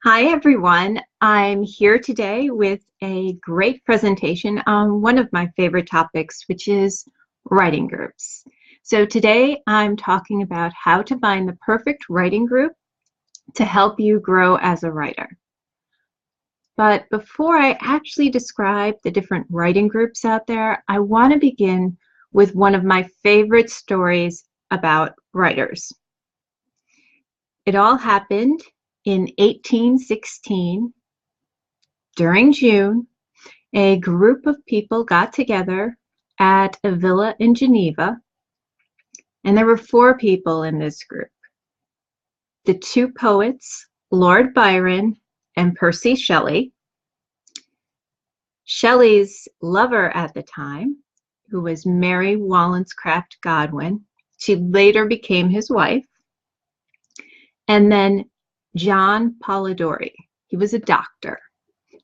Hi everyone, I'm here today with a great presentation on one of my favorite topics, which is writing groups. So today I'm talking about how to find the perfect writing group to help you grow as a writer. But before I actually describe the different writing groups out there, I want to begin with one of my favorite stories about writers. It all happened in 1816. During June, a group of people got together at a villa in Geneva, and there were four people in this group. The two poets, Lord Byron and Percy Shelley. Shelley's lover at the time, who was Mary Wollstonecraft Godwin, she later became his wife. And then John Polidori, he was a doctor.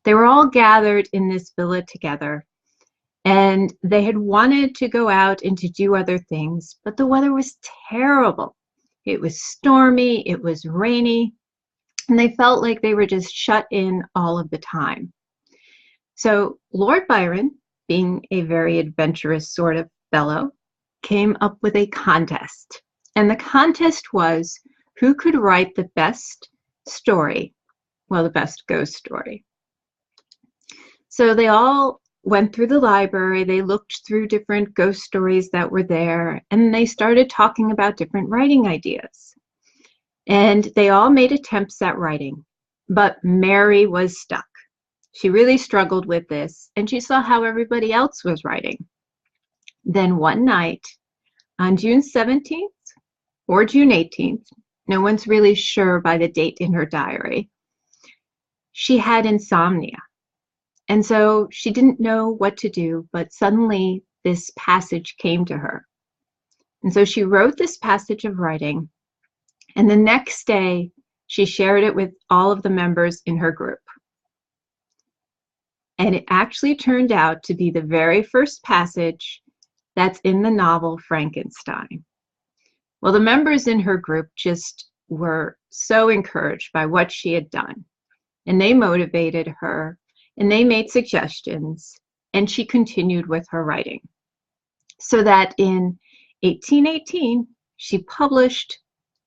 They were all gathered in this villa together, and they had wanted to go out and to do other things, but the weather was terrible. It was stormy, it was rainy, and they felt like they were just shut in all of the time. So Lord Byron, being a very adventurous sort of fellow, came up with a contest. And the contest was who could write the best story, well, the best ghost story. So they all went through the library, they looked through different ghost stories that were there, and they started talking about different writing ideas. And they all made attempts at writing, but Mary was stuck. She really struggled with this, and she saw how everybody else was writing. Then one night, on June 17th or June 18th, no one's really sure by the date in her diary, she had insomnia. And so she didn't know what to do, but suddenly this passage came to her. And so she wrote this passage of writing, and the next day she shared it with all of the members in her group. And it actually turned out to be the very first passage that's in the novel Frankenstein. Well, the members in her group just were so encouraged by what she had done, and they motivated her, and they made suggestions, and she continued with her writing. So that in 1818, she published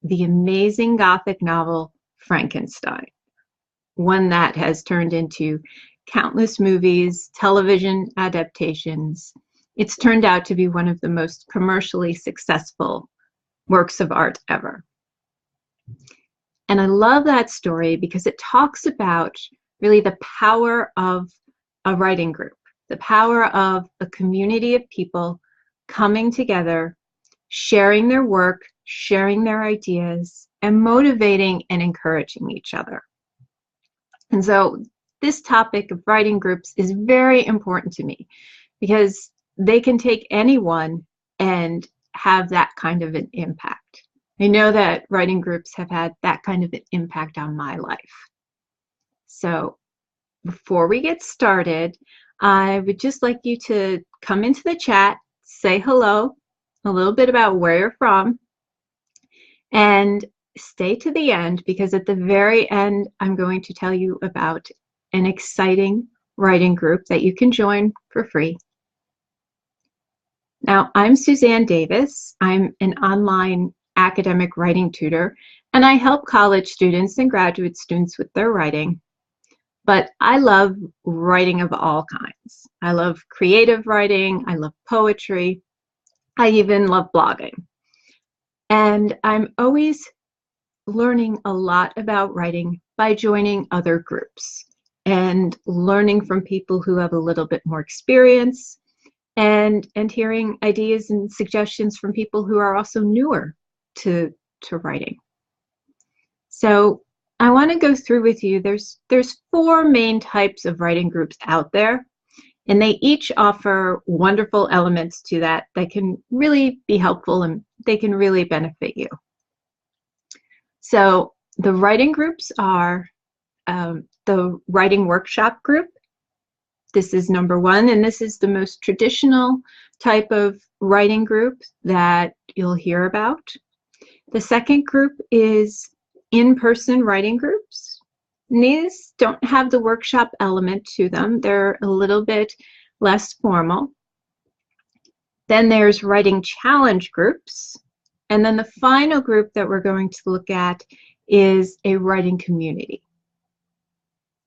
the amazing Gothic novel Frankenstein, one that has turned into countless movies, television adaptations. It's turned out to be one of the most commercially successful works of art ever. And I love that story because it talks about really the power of a writing group, the power of a community of people coming together, sharing their work, sharing their ideas, and motivating and encouraging each other. And so this topic of writing groups is very important to me because they can take anyone and have that kind of an impact. I know that writing groups have had that kind of an impact on my life. So before we get started, I would just like you to come into the chat, say hello, a little bit about where you're from, and stay to the end because at the very end, I'm going to tell you about an exciting writing group that you can join for free. Now, I'm Suzanne Davis. I'm an online academic writing tutor, and I help college students and graduate students with their writing. But I love writing of all kinds. I love creative writing. I love poetry. I even love blogging. And I'm always learning a lot about writing by joining other groups and learning from people who have a little bit more experience and hearing ideas and suggestions from people who are also newer to writing. So I want to go through with you, there's four main types of writing groups out there, and they each offer wonderful elements to that can really be helpful and they can really benefit you. So the writing groups are the writing workshop group. This is number one, and this is the most traditional type of writing group that you'll hear about. The second group is in-person writing groups. And these don't have the workshop element to them. They're a little bit less formal. Then there's writing challenge groups. And then the final group that we're going to look at is a writing community.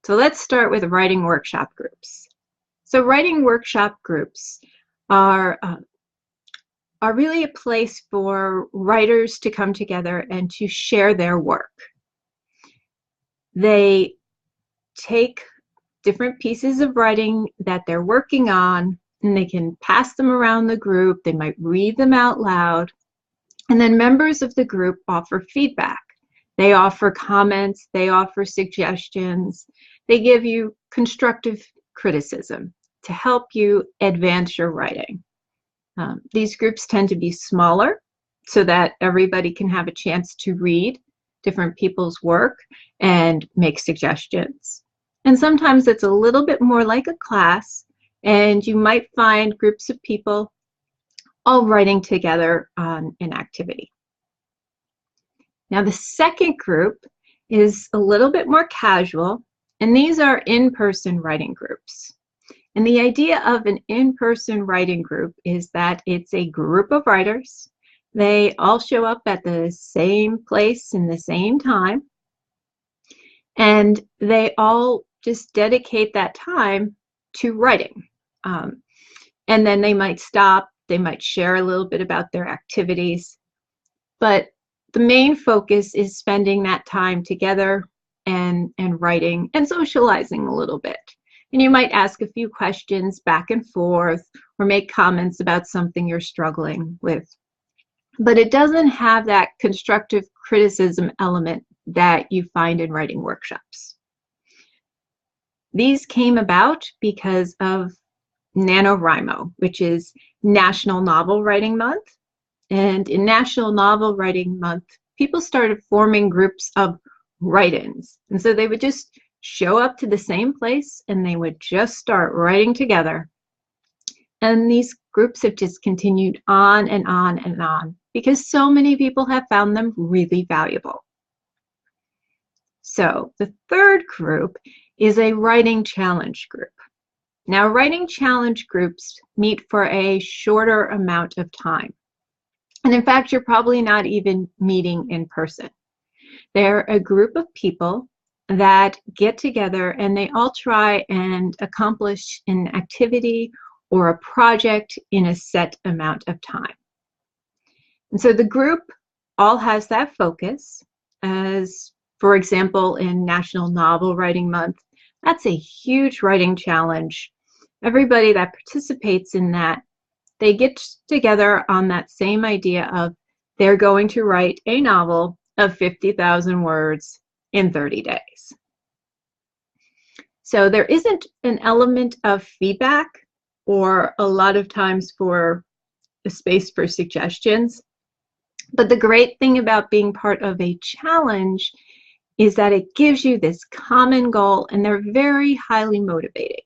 So let's start with writing workshop groups. So writing workshop groups are really a place for writers to come together and to share their work. They take different pieces of writing that they're working on, and they can pass them around the group. They might read them out loud. And then members of the group offer feedback. They offer comments. They offer suggestions. They give you constructive criticism to help you advance your writing. These groups tend to be smaller so that everybody can have a chance to read different people's work and make suggestions. And sometimes it's a little bit more like a class, and you might find groups of people all writing together on an activity. Now, the second group is a little bit more casual, and these are in-person writing groups. And the idea of an in-person writing group is that it's a group of writers. They all show up at the same place in the same time, and they all just dedicate that time to writing. And then they might stop, they might share a little bit about their activities, but the main focus is spending that time together and writing and socializing a little bit. And you might ask a few questions back and forth or make comments about something you're struggling with. But it doesn't have that constructive criticism element that you find in writing workshops. These came about because of NaNoWriMo, which is National Novel Writing Month. And in National Novel Writing Month, people started forming groups of write-ins. And so they would just show up to the same place and they would just start writing together. And these groups have just continued on and on and on because so many people have found them really valuable. So the third group is a writing challenge group. Now, writing challenge groups meet for a shorter amount of time. And in fact, you're probably not even meeting in person. They're a group of people that get together and they all try and accomplish an activity or a project in a set amount of time. And so the group all has that focus. As, for example, in National Novel Writing Month, that's a huge writing challenge. Everybody that participates in that, they get together on that same idea of they're going to write a novel of 50,000 words in 30 days. So there isn't an element of feedback or a lot of times for a space for suggestions. But the great thing about being part of a challenge is that it gives you this common goal, and they're very highly motivating,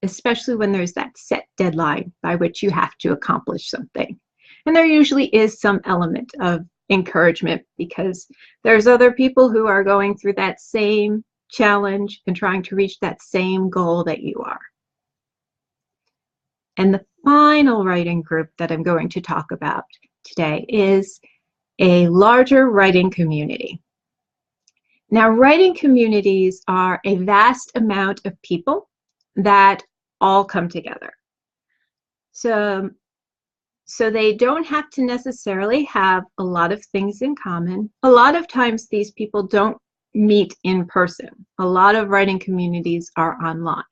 especially when there's that set deadline by which you have to accomplish something. And there usually is some element of encouragement because there's other people who are going through that same challenge and trying to reach that same goal that you are. And the final writing group that I'm going to talk about today is a larger writing community. Now, writing communities are a vast amount of people that all come together. So they don't have to necessarily have a lot of things in common. A lot of times these people don't meet in person. A lot of writing communities are online.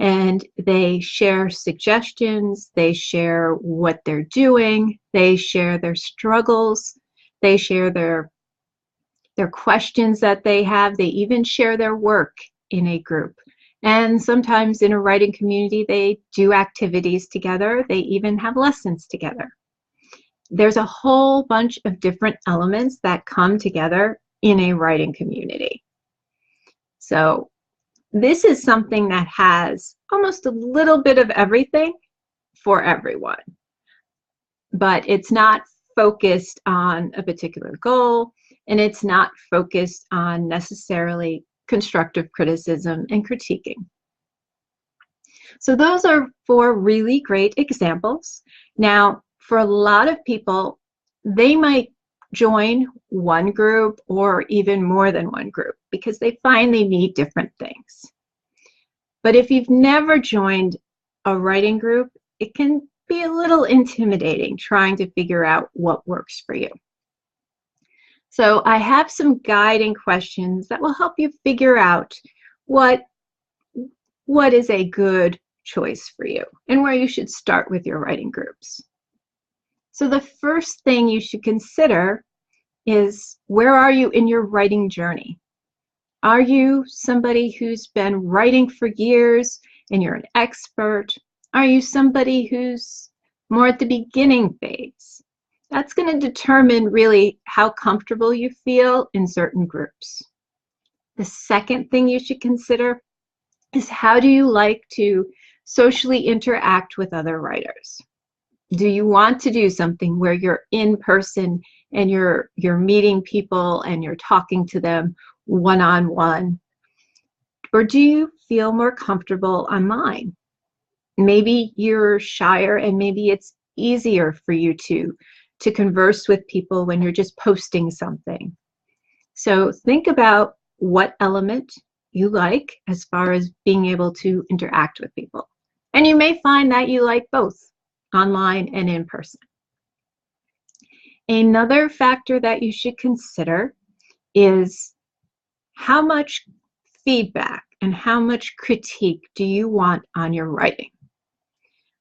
And they share suggestions, they share what they're doing, they share their struggles, they share their questions that they have, they even share their work in a group. And sometimes in a writing community, they do activities together, they even have lessons together. There's a whole bunch of different elements that come together in a writing community. So this is something that has almost a little bit of everything for everyone, but it's not focused on a particular goal. and it's not focused on necessarily constructive criticism and critiquing. So those are 4 really great examples. Now, for a lot of people, they might join one group or even more than one group because they find they need different things. But if you've never joined a writing group, it can be a little intimidating trying to figure out what works for you. So I have some guiding questions that will help you figure out what is a good choice for you and where you should start with your writing groups. So the first thing you should consider is, where are you in your writing journey? Are you somebody who's been writing for years and you're an expert? Are you somebody who's more at the beginning phase? That's going to determine really how comfortable you feel in certain groups. The second thing you should consider is, how do you like to socially interact with other writers? Do you want to do something where you're in person and you're meeting people and you're talking to them one-on-one? Or do you feel more comfortable online? Maybe you're shyer and maybe it's easier for you to converse with people when you're just posting something. So think about what element you like as far as being able to interact with people. And you may find that you like both, online and in person. Another factor that you should consider is, how much feedback and how much critique do you want on your writing?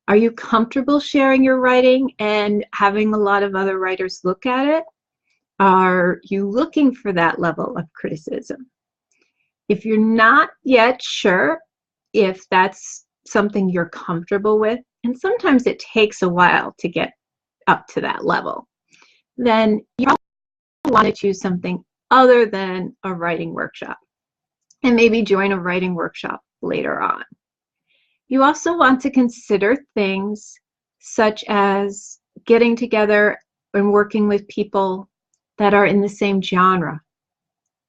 Are you comfortable sharing your writing and having a lot of other writers look at it? Are you looking for that level of criticism? If you're not yet sure if that's something you're comfortable with, and sometimes it takes a while to get up to that level, then you want to choose something other than a writing workshop and maybe join a writing workshop later on. You also want to consider things such as getting together and working with people that are in the same genre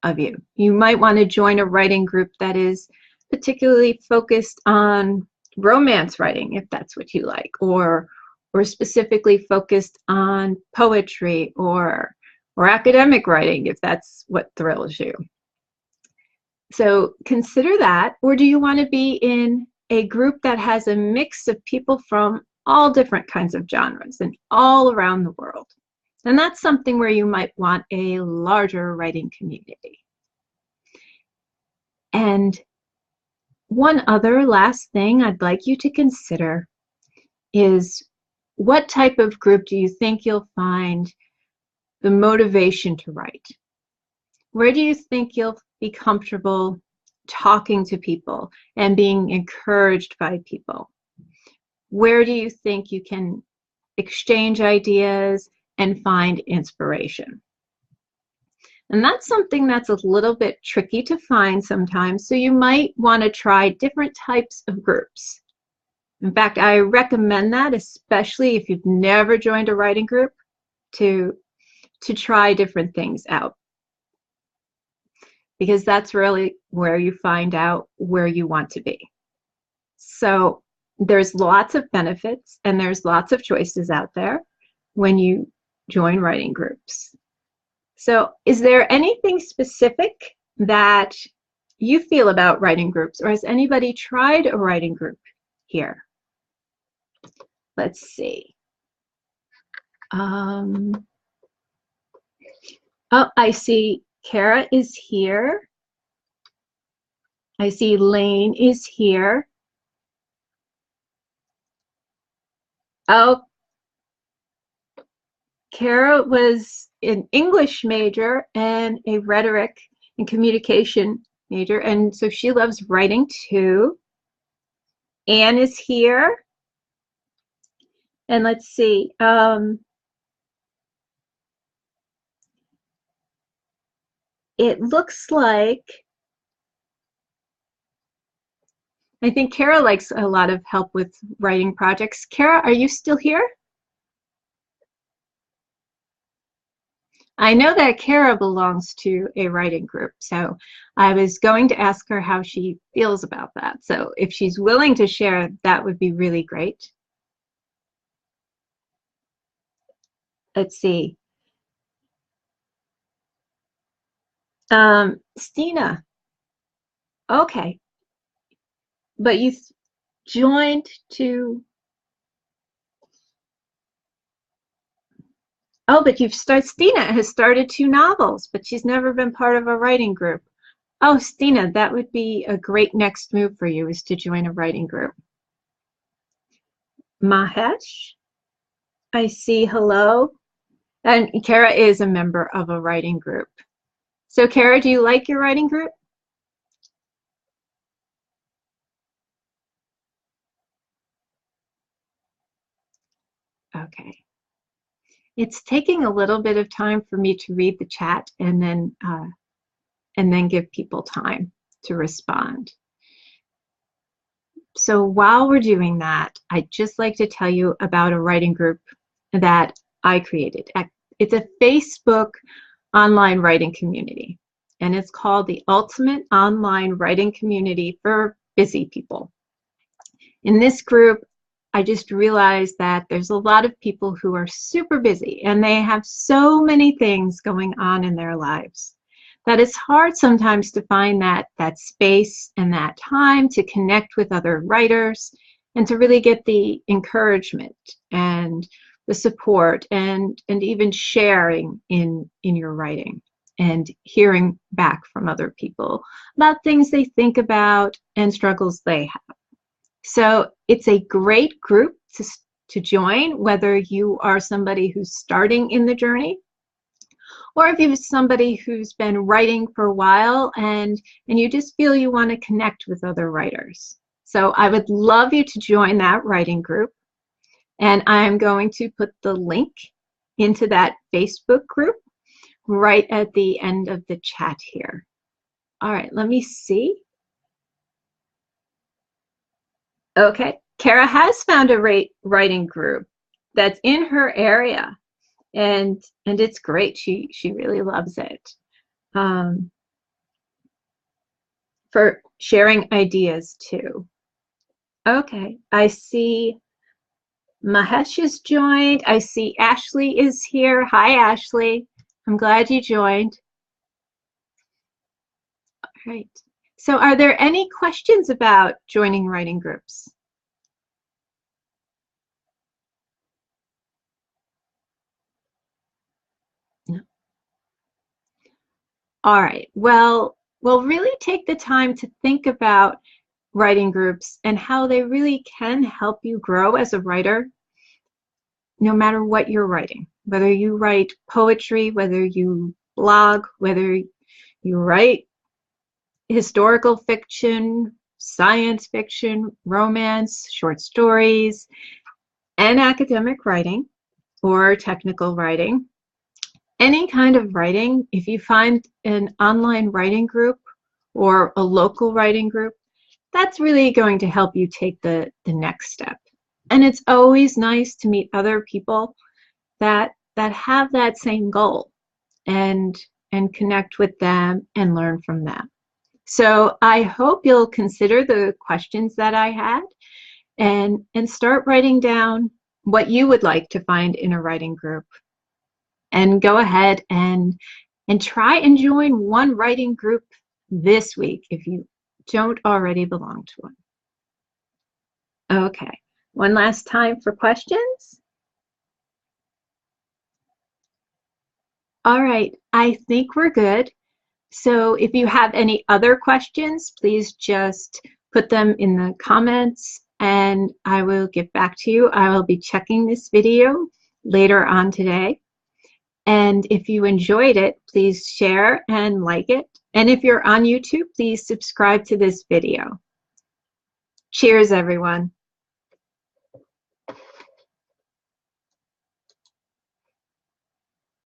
of you. You might want to join a writing group that is particularly focused on romance writing, if that's what you like, or specifically focused on poetry or academic writing, if that's what thrills you. So consider that. Or do you want to be in a group that has a mix of people from all different kinds of genres and all around the world? And that's something where you might want a larger writing community. And one other last thing I'd like you to consider is, what type of group do you think you'll find the motivation to write? Where do you think you'll be comfortable talking to people and being encouraged by people? Where do you think you can exchange ideas and find inspiration? And that's something that's a little bit tricky to find sometimes, so you might want to try different types of groups. In fact, I recommend that, especially if you've never joined a writing group, to try different things out, because that's really where you find out where you want to be. So there's lots of benefits and there's lots of choices out there when you join writing groups. So is there anything specific that you feel about writing groups, or has anybody tried a writing group here? Let's see. Oh, I see Kara is here. I see Lane is here. Oh, Kara was an English major and a rhetoric and communication major, and so she loves writing too. Anne is here. And let's see. It looks like, I think Kara likes a lot of help with writing projects. Kara, are you still here? I know that Kara belongs to a writing group, so I was going to ask her how she feels about that. So if she's willing to share, that would be really great. Let's see. Stina, okay, but you joined to, oh, but Stina has started 2 novels, but she's never been part of a writing group. Oh, Stina, that would be a great next move for you, is to join a writing group. Mahesh, I see, hello. And Kara is a member of a writing group. So Kara, do you like your writing group? Okay. It's taking a little bit of time for me to read the chat and then give people time to respond. So while we're doing that, I'd just like to tell you about a writing group that I created. It's a Facebook online writing community, and it's called the Ultimate Online Writing Community for Busy People. In this group, I just realized that there's a lot of people who are super busy and they have so many things going on in their lives that it's hard sometimes to find that space and that time to connect with other writers and to really get the encouragement and the support and even sharing in your writing and hearing back from other people about things they think about and struggles they have. So it's a great group to join, whether you are somebody who's starting in the journey or if you're somebody who's been writing for a while and you just feel you want to connect with other writers. So I would love you to join that writing group. And I'm going to put the link into that Facebook group right at the end of the chat here. All right, let me see. Okay, Kara has found a writing group that's in her area, and it's great. She really loves it for sharing ideas too. Okay, I see Mahesh has joined. I see Ashley is here. Hi, Ashley. I'm glad you joined. All right. So are there any questions about joining writing groups? No. All right. Well, we'll really take the time to think about writing groups and how they really can help you grow as a writer, no matter what you're writing, whether you write poetry, whether you blog, whether you write historical fiction, science fiction, romance, short stories, and academic writing or technical writing. Any kind of writing, if you find an online writing group or a local writing group, that's really going to help you take the next step. And it's always nice to meet other people that have that same goal and connect with them and learn from them. So I hope you'll consider the questions that I had and start writing down what you would like to find in a writing group. And go ahead and try and join one writing group this week if you don't already belong to one. Okay, one last time for questions. All right, I think we're good. So if you have any other questions, please just put them in the comments and I will get back to you. I will be checking this video later on today. And if you enjoyed it, please share and like it. And if you're on YouTube, please subscribe to this video. Cheers, everyone.